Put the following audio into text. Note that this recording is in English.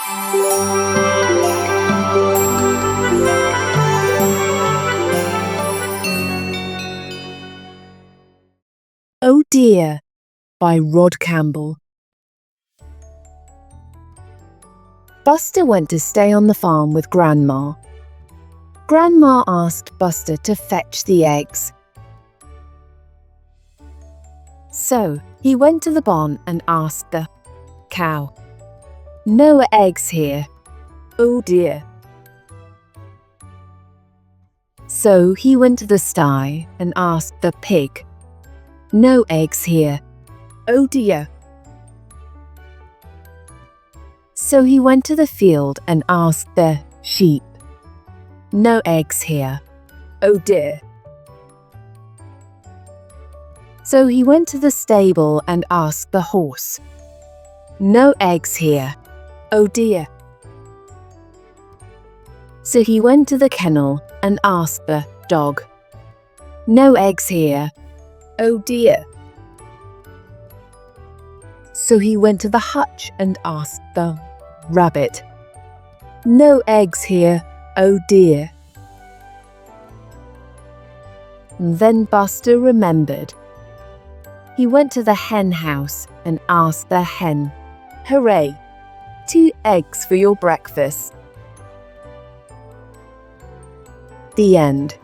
Oh Dear by Rod Campbell. Buster went to stay on the farm with Grandma. Grandma asked Buster to fetch the eggs. So he went to the barn and asked the cow, "No eggs here. Oh dear." So he went to the sty and asked the pig, "No eggs here. Oh dear." So he went to the field and asked the sheep, "No eggs here. Oh dear." So he went to the stable and asked the horse, "No eggs here. Oh dear." So he went to the kennel and asked the dog, "No eggs here. Oh dear." So he went to the hutch and asked the rabbit, "No eggs here. Oh dear." Then Buster remembered. He went to the hen house and asked the hen, "Hooray! 2 eggs for your breakfast." The end.